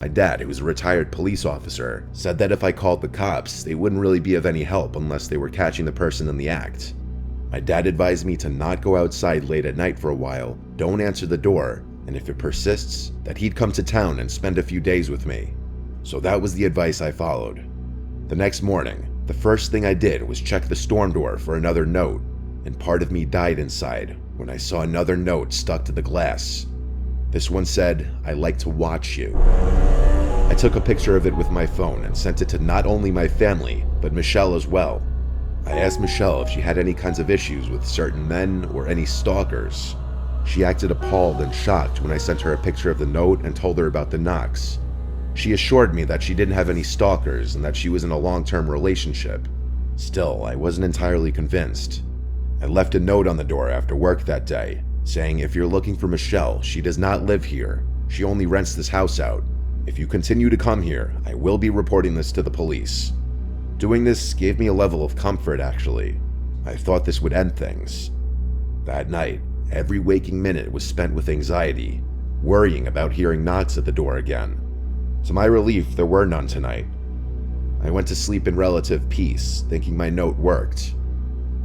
My dad, who was a retired police officer, said that if I called the cops, they wouldn't really be of any help unless they were catching the person in the act. My dad advised me to not go outside late at night for a while, don't answer the door, and if it persists, that he'd come to town and spend a few days with me. So that was the advice I followed. The next morning, the first thing I did was check the storm door for another note, and part of me died inside when I saw another note stuck to the glass. This one said, "I like to watch you." I took a picture of it with my phone and sent it to not only my family, but Michelle as well. I asked Michelle if she had any kinds of issues with certain men or any stalkers. She acted appalled and shocked when I sent her a picture of the note and told her about the knocks. She assured me that she didn't have any stalkers and that she was in a long-term relationship. Still, I wasn't entirely convinced. I left a note on the door after work that day, saying, "If you're looking for Michelle, she does not live here. She only rents this house out. If you continue to come here, I will be reporting this to the police." Doing this gave me a level of comfort, actually. I thought this would end things. That night, every waking minute was spent with anxiety, worrying about hearing knocks at the door again. To my relief, there were none tonight. I went to sleep in relative peace, thinking my note worked.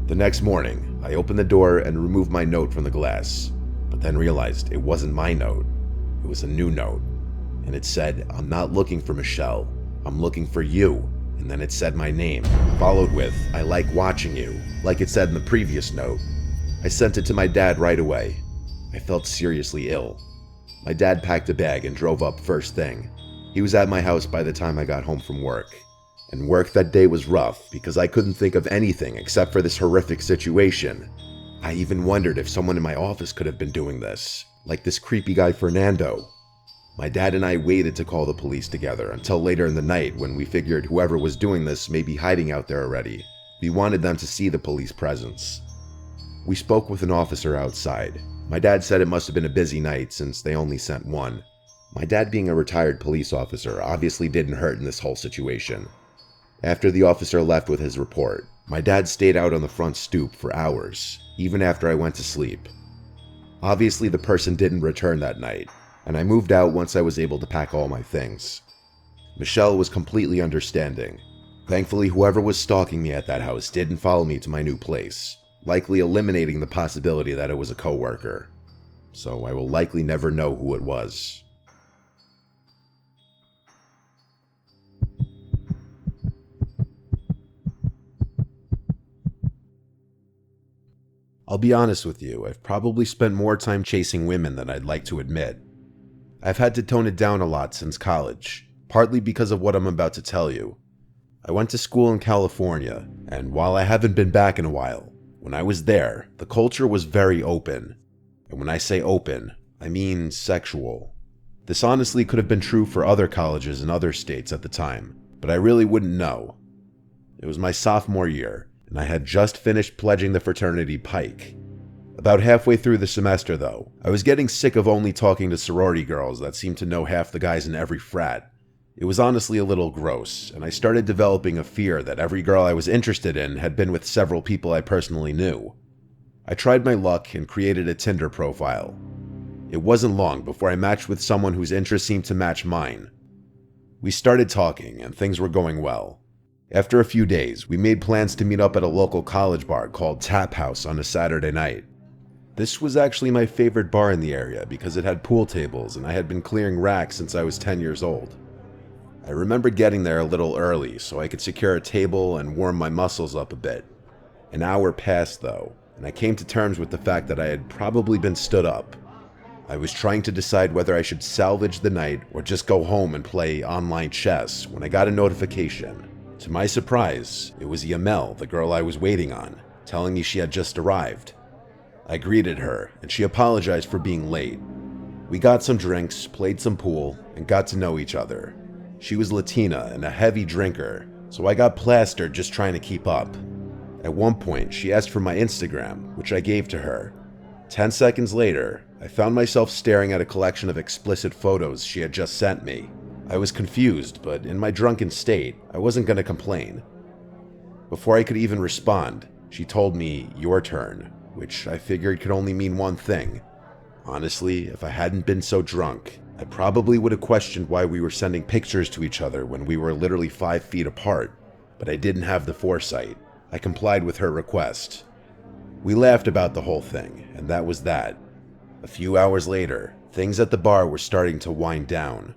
The next morning, I opened the door and removed my note from the glass, but then realized it wasn't my note. It was a new note, and it said, "I'm not looking for Michelle, I'm looking for you." And then it said my name, followed with, "I like watching you," like it said in the previous note. I sent it to my dad right away. I felt seriously ill. My dad packed a bag and drove up first thing. He was at my house by the time I got home from work. And work that day was rough because I couldn't think of anything except for this horrific situation. I even wondered if someone in my office could have been doing this, like this creepy guy Fernando. My dad and I waited to call the police together until later in the night when we figured whoever was doing this may be hiding out there already. We wanted them to see the police presence. We spoke with an officer outside. My dad said it must have been a busy night since they only sent one. My dad, being a retired police officer, obviously didn't hurt in this whole situation. After the officer left with his report, my dad stayed out on the front stoop for hours, even after I went to sleep. Obviously, the person didn't return that night, and I moved out once I was able to pack all my things. Michelle was completely understanding. Thankfully, whoever was stalking me at that house didn't follow me to my new place, likely eliminating the possibility that it was a coworker. So I will likely never know who it was. I'll be honest with you, I've probably spent more time chasing women than I'd like to admit. I've had to tone it down a lot since college, partly because of what I'm about to tell you. I went to school in California, and while I haven't been back in a while, when I was there, the culture was very open. And when I say open, I mean sexual. This honestly could have been true for other colleges in other states at the time, but I really wouldn't know. It was my sophomore year, and I had just finished pledging the fraternity Pike. About halfway through the semester, though, I was getting sick of only talking to sorority girls that seemed to know half the guys in every frat. It was honestly a little gross, and I started developing a fear that every girl I was interested in had been with several people I personally knew. I tried my luck and created a Tinder profile. It wasn't long before I matched with someone whose interests seemed to match mine. We started talking, and things were going well. After a few days, we made plans to meet up at a local college bar called Tap House on a Saturday night. This was actually my favorite bar in the area because it had pool tables and I had been clearing racks since I was 10 years old. I remember getting there a little early so I could secure a table and warm my muscles up a bit. An hour passed though, and I came to terms with the fact that I had probably been stood up. I was trying to decide whether I should salvage the night or just go home and play online chess when I got a notification. To my surprise, it was Yamel, the girl I was waiting on, telling me she had just arrived. I greeted her, and she apologized for being late. We got some drinks, played some pool, and got to know each other. She was Latina and a heavy drinker, so I got plastered just trying to keep up. At one point, she asked for my Instagram, which I gave to her. 10 seconds later, I found myself staring at a collection of explicit photos she had just sent me. I was confused, but in my drunken state, I wasn't going to complain. Before I could even respond, she told me, "Your turn," which I figured could only mean one thing. Honestly, if I hadn't been so drunk, I probably would have questioned why we were sending pictures to each other when we were literally 5 feet apart, but I didn't have the foresight. I complied with her request. We laughed about the whole thing, and that was that. A few hours later, things at the bar were starting to wind down.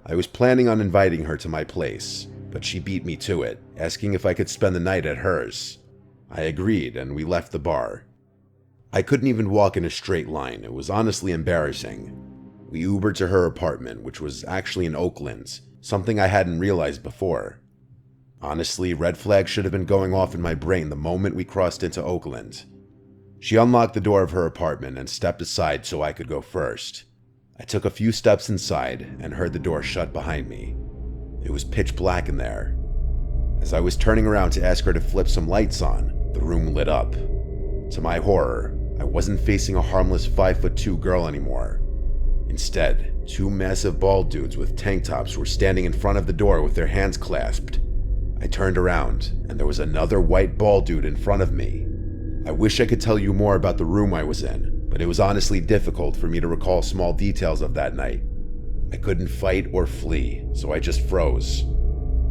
I was planning on inviting her to my place, but she beat me to it, asking if I could spend the night at hers. I agreed, and we left the bar. I couldn't even walk in a straight line. It was honestly embarrassing. We Ubered to her apartment, which was actually in Oakland, something I hadn't realized before. Honestly, red flags should have been going off in my brain the moment we crossed into Oakland. She unlocked the door of her apartment and stepped aside so I could go first. I took a few steps inside and heard the door shut behind me. It was pitch black in there. As I was turning around to ask her to flip some lights on, the room lit up. To my horror, I wasn't facing a harmless 5'2" girl anymore. Instead, 2 massive bald dudes with tank tops were standing in front of the door with their hands clasped. I turned around, and there was another white bald dude in front of me. I wish I could tell you more about the room I was in, but it was honestly difficult for me to recall small details of that night. I couldn't fight or flee, so I just froze.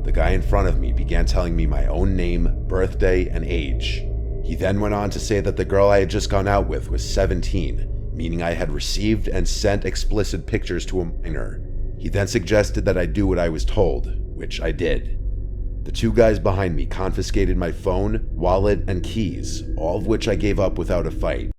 The guy in front of me began telling me my own name, birthday, and age. He then went on to say that the girl I had just gone out with was 17, meaning I had received and sent explicit pictures to a minor. He then suggested that I do what I was told, which I did. The 2 guys behind me confiscated my phone, wallet, and keys, all of which I gave up without a fight.